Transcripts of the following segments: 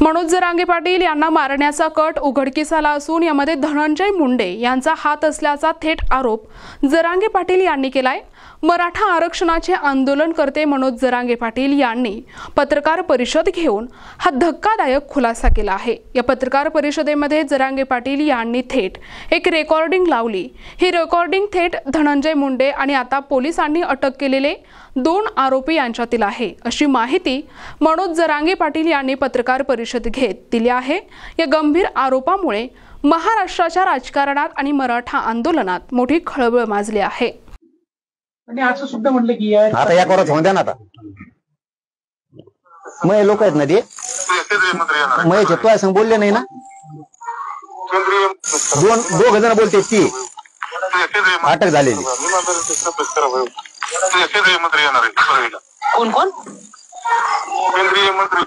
मनोज जरांगे पाटील यांना मारण्याचा कट उघडकीस आला असून यामध्ये धनंजय मुंडे यांचा हात असल्याचा थेट आरोप जरांगे पाटील यांनी केलाय। मराठा आरक्षणाचे आंदोलनकर्ते मनोज जरांगे पाटील यांनी पत्रकार परिषद घेऊन हा धक्कादायक खुलासा केला आहे। या पत्रकार परिषदेमध्ये जरांगे पाटील यांनी थेट एक रेकॉर्डिंग लावली। ही रेकॉर्डिंग थेट धनंजय मुंडे आणि आता पोलिसांनी अटक केलेले 2 आरोपी यांच्यातील आहे, अशी माहिती मनोज जरांगे पाटील यांनी पत्रकार परिषद घेत दिली आहे। या गंभीर आरोपामुळे महाराष्ट्राच्या राजकारणात आणि मराठा आंदोलनात मोठी खळबळ माजली आहे। आणि असं सुद्धा म्हटलं की आता या कोरात होऊन द्या ना। आता मग लोक आहेत ना ते मग तो संग बोलले नाही ना। दोघ जण बोलते ती अटक झालेली। कोण कोण केंद्रीय मंत्री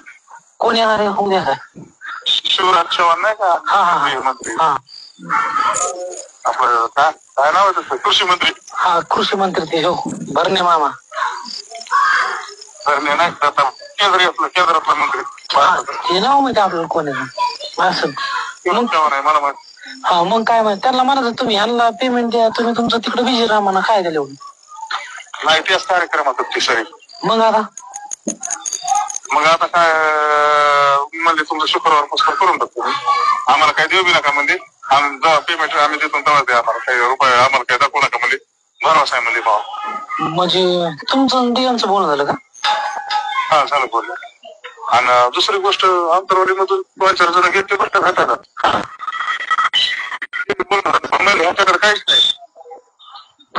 कोण येणार आहे? होऊ द्या शिवराज चव्हाण नाही का? केंद्रीय मंत्री आपलं काय नाव आहे तसं? कृषी मंत्री। हा कृषी मंत्री ते हो भरणे मामा भरणे नाही केंद्रातला मंत्री हे नाव माहिती आपल्याला कोण आहे असं चव्हाण आहे मला माहिती। हा मग काय माहिती त्यांना म्हणायचं तुम्ही ह्यांना पेमेंट द्या, तुम्ही तुमचं तिकडे बिझी राहा म्हणा। काय झालं नाही त्याच कार्यक्रमात ती सरी। मग आता काय म्हणजे तुमचं शुक्रवार पुस्तक करून टाकतो। आम्हाला काय देऊ बी नका म्हणजे आम्ही जेव्हा पेमेंट आम्ही देतो तेव्हा द्या आम्हाला काही रुपये आम्हाला काय दाखवू नका म्हणजे भरवसा आहे म्हणजे भाव। म्हणजे तुमचं डीएमचं बोलणं झालं का? हा झालं बोललं। आणि दुसरी गोष्ट आंतरवाडी मधून 2-4 जण घेतले बरं भेटतात ह्याच्याकडे काहीच नाही।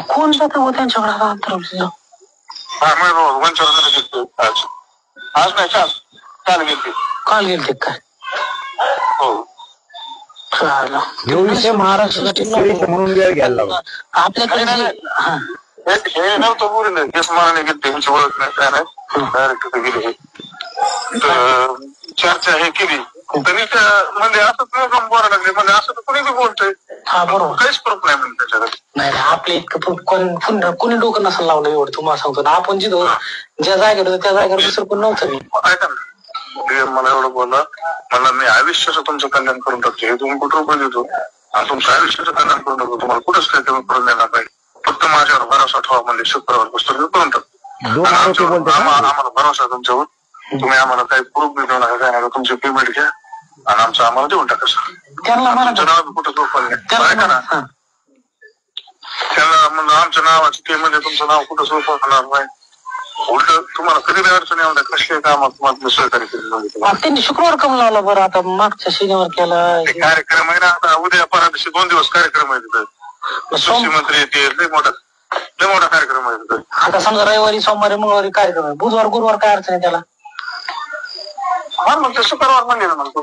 कोण जातं हो त्यांच्याकडे अंतरावडीचं? हा मग 2-4 जण घेतले आज नाही काल गेलते। काल गेलते काय? हो महाराष्ट्रासाठी म्हणून वेळ घ्यायला लागला आपल्याकडे हे नव्हतं बोलले हेच मनाने गेलते ह्यांची ओळख नाही काय नाही डायरेक्ट तिथे गेले। चर्चा हे केली त्यांनी म्हणजे असं बोलायला लागले म्हणजे असं तर कोणी बी बोलतोय। हा बरोबर काहीच प्रूफ नाही म्हणजे त्याच्याकडे। नाही आपले इतकं कोणी डोकं नसेल लावलं एवढं तुम्हाला सांगतो ना। आपण जिथं ज्या जागेवर होतो त्या जागेवर दुसरं कोण नव्हतं। ऐका ना मला एवढं बोलला मला मी आयुष्याचं तुमचं कल्याण करून टाकतो। हे तुम्ही कुठं रुपये देतो आणि तुमचं आयुष्याचं कल्याण करून टाकतो। तुम्हाला कुठंच काही कमी करून देणार नाही। फक्त माझ्यावर भरोसा ठेवा म्हणजे शुक्रवार पुस्तक करून टाकतो। आम्हाला भरोसा तुमच्यावर। तुम्ही आम्हाला काही प्रूफ बी देऊ नका काय नाही तुमची पेमेंट घ्या आणि आमचं आम्हाला देऊन टाका सर। तुमचं नाव कुठं झोपलं नाही ऐका ना त्यांना म्हणलं आमच्या नावाचं ते म्हणजे तुमचं नाव कुठं झोपणार नाही। उलट तुम्हाला कधी अडचण येऊन कसल्या कामात तुम्हाला सहकार्य केलं त्यांनी शुक्रवार कम लावला बरं। आता मागच्या शनिवार केला कार्यक्रम आहे ना। आता उद्या परवा दिवशी 2 दिवस कार्यक्रम आहे तिथं। कृषी मंत्री येते लय मोठा कार्यक्रम आहे तिथं। आता समजा रविवारी सोमवारी मंगळवारी कार्यक्रम आहे, बुधवार गुरुवार काय अडचण आहे त्याला? हा मग ते शुक्रवार म्हणले ना म्हणतो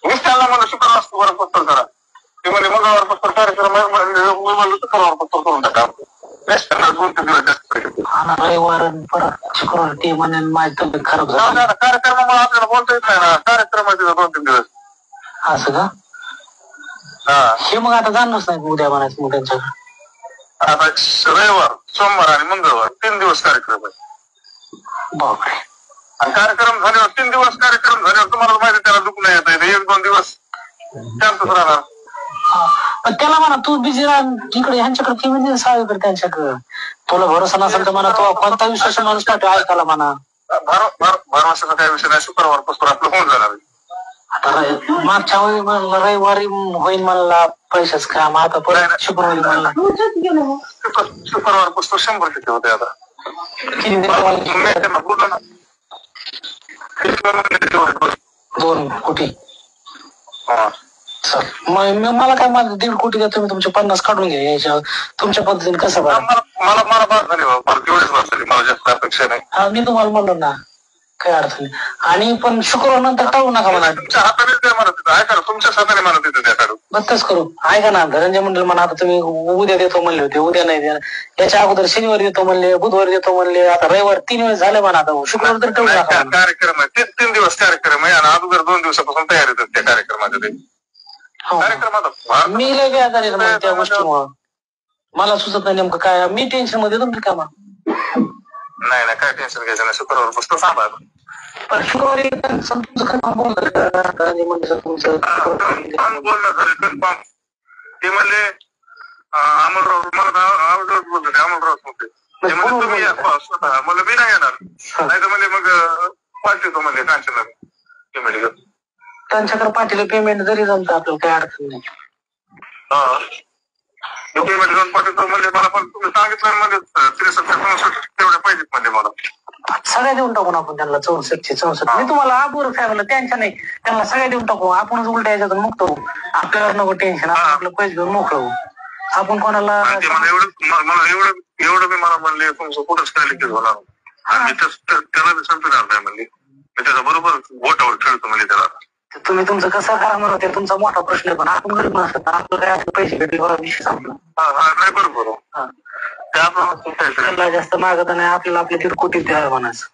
मीच त्यांना मला शुक्रवार पत्र करा ते म्हणजे मंगळवार पत्र कार्यक्रम आहे म्हणलं शुक्रवार पत्र करून टाका। रविवार परत शुक्रवार ते म्हणे माझी तब्येत खराब झाली कार्यक्रमामुळे आपल्याला बोलता येत नाही ना। कार्यक्रम आहे 2-3 दिवस असं का? हे मग आता जाणच नाही उद्या म्हणायचं मग त्यांच्याकडे। आता रविवार सोमवार आणि मंगळवार 3 दिवस कार्यक्रम आहे। बापरे आणि कार्यक्रम झाल्यावर 3 दिवस कार्यक्रम झाल्यावर तुम्हाला माहिती त्याला दुःख नाही येत 1-2 दिवस शांतच राहणार। पण त्याला म्हणा तू बिझी राह इकडे ह्यांच्याकडे ती म्हणजे सावेकडे त्यांच्याकडे तुला भरोसा नसेल तर म्हणा तो कोणता विश्वास माणूस पाठव ऐकायला म्हणा। भरवशाचा काही विषय नाही शुक्रवार पासून आपलं होऊन जाणार। आता मागच्या वेळी म्हणलं रविवारी होईल म्हणला पैशाच काम आता परत शुक्रवारी म्हणला शुक्रवार पासून 100% होते। आता बोललो ना 2 कोटी मला काय माझं 1.5 कोटी द्या तुम्ही तुमचे 50 काढून घ्या याच्या तुमच्या पद्धतीने कसं बघा मला बाद झाली मला तेवढीच बाद झाली मला जास्त अपेक्षा नाही। हा मी तुम्हाला म्हणलो ना काय अडचण नाही आणि पण शुक्रवार नंतर टाळू नका म्हणा। तुमच्या हाताने ते म्हणत होतं ऐका तुमच्याच हाताने म्हणत होतं त्या काढून बत्तच करू ऐका ना धनंजय मंडळ म्हणा आता तुम्ही उद्या देतो म्हणले होते उद्या नाही देणार याच्या अगोदर शनिवारी देतो म्हणले बुधवारी देतो म्हणले आता रविवार 3 वेळेस झाले म्हणा आता शुक्रवार तर टाळू नका। कार्यक्रम आहे 3 दिवस कार्यक्रम आहे आणि अगोदर 2 दिवसापासून तयारी होतात त्या कार्यक्रमाच्या कार्यक्रमात मी लय बेजारी त्या गोष्टीमुळं मला सुचत नाही नेमकं काय मी टेन्शन मध्ये तुमचं कामा नाही नाही काय टेन्शन घ्यायचं नाही, शुक्रवार पुस्तक सांभाळ. पण शुक्रवारी तुमचं कन्फर्म बोललं का धनंजय मुंडे तुमचं बोलणं झालं कन्फर्म. ते म्हणले अमोलराव मला अमोलराव बोलतो ते अमोलराव बोलते ते म्हणजे तुम्ही या स्वतः मला मी नाही येणार नाही तर म्हणजे मग पाठवतो म्हणजे कांचनला पेमेंट त्यांच्याकडे पाठीला पेमेंट जरी जमतं आपल्याला काही अडचण नाही. पेमेंट घेऊन पाठवतो म्हणजे मला पण तुम्ही सांगितलं म्हणजे 63-64 तेवढे पाहिजेत म्हणजे मला सगळ्या देऊन टाकून आपण त्यांना 64 मी तुम्हाला आबूर सांगितलं त्यांच्या नाही त्यांना सगळ्या देऊन टाकू आपणच उलट्या याच्यातून मुक्त होऊ आपल्याला नको टेन्शन आपलं पैसे घेऊन मोकळं होऊ आपण कोणाला एवढं मी मला म्हणले तुमचं कुठंच काय लिखित होणार आणि त्याला मी संपणार नाही म्हणले मी त्याचा बरोबर बोटावर खेळतो म्हणजे त्याला. तुम्ही तुमचं कसं करणार होते तुमचा मोठा प्रश्न पण आपण गरीब नसतात आपलं काय पैसे भेटले बरोबर विषय संपला. नाही बरोबर त्याला जास्त मागत नाही आपल्याला आपले 1.5 कोटी द्या म्हणाच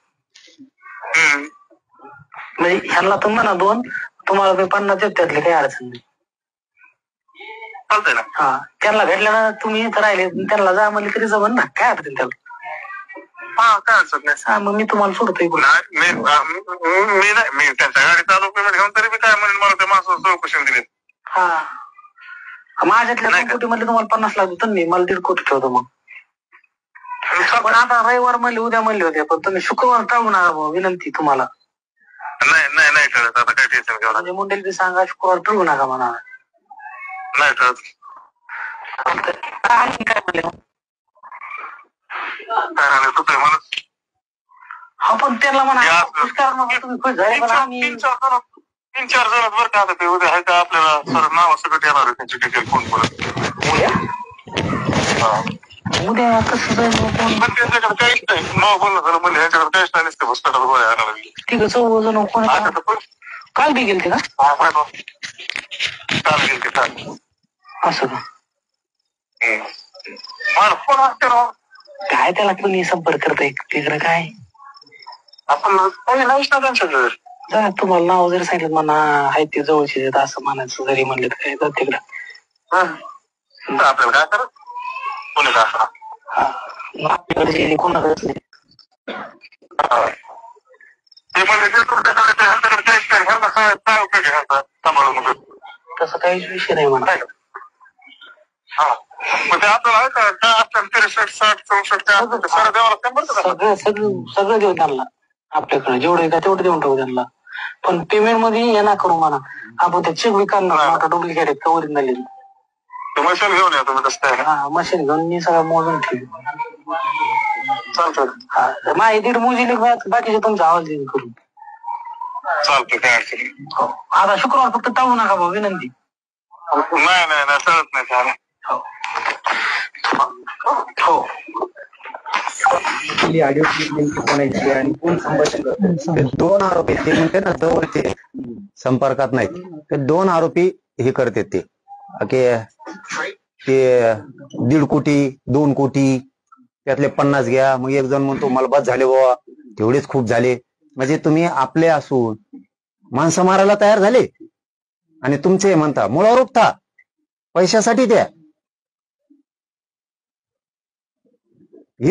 म्हणजे ह्यांना तुम्ही म्हणा 2 तुम्हाला मी 50 देत त्यातले काही अडचण नाही. चालतंय ना. हा त्यांना भेटल्यानं तुम्ही इथं राहिले त्यांना जा म्हणले तरी जमन ना काय अडचण त्याला. हा काय अडचण नाही. हा मग मी तुम्हाला सोडतोय मी नाही मी त्यांच्या गाडी चालू पेमेंट घेऊन तरी मी काय म्हणेन मला त्या माणसाला चौकशी दिली. हा माझ्यातल्या 2 कोटी मध्ये तुम्हाला 50 लाख देतो मी मला 1.5 कोटी ठेवतो मग. पण आता रविवार म्हणले उद्या म्हणले होते पण तुम्ही शुक्रवार टाळू नका विनंती तुम्हाला. नाही ठरत आता काय टेन्शन घ्यावं म्हणजे मुंडेल बी सांगा शुक्रवार टाळू नका म्हणा. नाही ठरत काय म्हणले हा पण त्यांना म्हणा तुम्ही खुश झाले पण आम्ही 3-4 जण बरं का आता ते उद्या आहे का आपल्याला सर नाव सगळं येणार आहे त्यांची डिटेल फोन परत उद्या कसं पण त्यांच्याकडे काहीच नाही नाव बोलणं झालं म्हणजे ह्याच्याकडे काहीच नाही नसते हॉस्पिटल गोळ्या आणायला लागली. ठीक आहे 14 जण कोण काल बी गेलते का काल गेलते काल असं का फोन असते राव काय त्याला कोणी संपर्क करताय तिकडे काय आपण नाहीच ना त्यांच्याकडे जा तुम्हाला नाव जरी सांगितलं म्हणा आहे ते जवळचे असं म्हणायचं जरी म्हणले तर काय जात तिकडं आपल्याला काय करत कोणी का आपल्याकडे कोणाकडेच नाही ते म्हणजे सांभाळून तसं काहीच विषय नाही म्हणा. मग ते आपल्याला काय असतं 63-60-64 काय सारा देवाला बरं सगळं देऊ त्यांना आपल्याकडे जेवढं का तेवढं देऊन टाकू त्यांना पण पेमेंट मध्ये ये ना करू म्हणा आपण ते चेक बी करणार मोठा डुप्लिकेट आहे कवर झालेली मशीन घेऊन या तुम्ही तसं काय हा मशीन घेऊन मी सगळं मोजून ठेव चालतं माझी 1.5 मोजीले बाकीचे तुमचा आवाज देईन करून चालतं काय अडचण हो आता शुक्रवार फक्त टाळू नका भाऊ विनंती. नाही चालत नाही चालेल हो ऑडिओ क्लिप नेमकी कोणाची आणि कोण संभाषण करतो 2 आरोपी ते म्हणते ना जवळचे संपर्कात नाहीत ते 2 आरोपी हे करते ते 1.5 कोटी 2 कोटी त्यातले 50 घ्या मग एक जण म्हणतो मला बस झाले बाबा तेवढेच खूप झाले म्हणजे तुम्ही आपले असून माणसं मारायला तयार झाले आणि तुमचे म्हणता मूळ आरोप था पैशासाठी द्या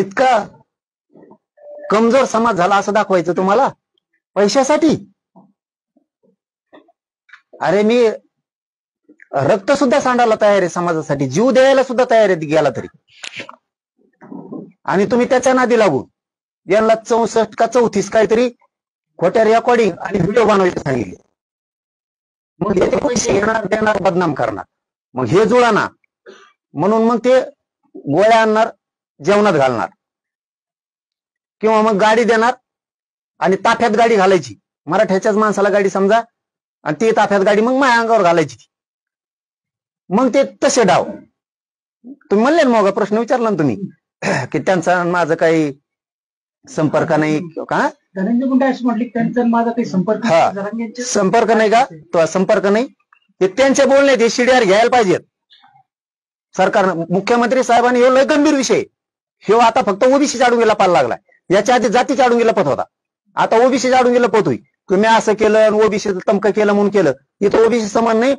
इतका कमजोर समाज झाला असं दाखवायचं तुम्हाला पैशासाठी. अरे मी रक्त सुद्धा सांडायला तयार आहे समाजासाठी जीव द्यायला सुद्धा तयार आहे गेला तरी आणि तुम्ही त्याच्या नादी लागून यांना 64 का 34 काहीतरी खोट्या रेकॉर्डिंग आणि व्हिडिओ बनवायचे सांगितले मग याचे पैसे येणार देणार बदनाम करणार मग हे जुळाना म्हणून मग ते गोळ्या आणणार जेवणात घालणार किंवा मग गाडी देणार आणि ताफ्यात गाडी घालायची मराठ्याच्याच माणसाला गाडी समजा आणि ती ताफ्यात गाडी मग माझ्या अंगावर घालायची मग ते तसे डाव तुम्ही म्हणले ना मग प्रश्न विचारला ना तुम्ही की त्यांचा माझं काही संपर्क नाही का धनंजय मुंडे अशी म्हटली त्यांचा माझा काही संपर्क संपर्क नाही का तो संपर्क नाही ते त्यांचे बोलणे ते शिड्यावर घ्यायला पाहिजेत सरकारनं मुख्यमंत्री साहेबांनी हे लय गंभीर विषय हे आता फक्त ओबीसी चाडून पाला लागलाय याच्या आधी जाती चाडून पत होता आता ओबीसी चाडून पत होई तुम्ही असं केलं ओबीसी तमकं केलं म्हणून केलं इथं ओबीसी समान नाही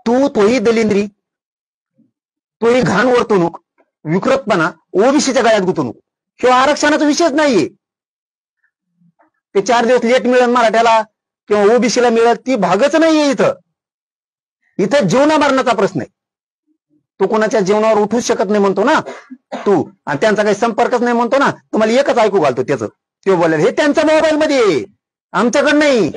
तोही दलिंद्री तोही घाण वर्तणूक विकृतपणा ओबीसीच्या गळ्यात गुंतवणूक किंवा आरक्षणाचा विषयच नाहीये ते 4 दिवस लेट मिळेल मराठ्याला किंवा ओबीसीला मिळेल ती भागच नाहीये इथं. इथं जीवना मरणाचा प्रश्न आहे. तू कोणाच्या जीवनावर उठूच शकत नाही म्हणतो ना तू, आणि त्यांचा काही संपर्कच नाही म्हणतो ना. तुम्हाला एकच ऐकू घालतो त्याचं, तो बोलेल हे त्यांच्या मोबाईल मध्ये, आमच्याकडे नाही.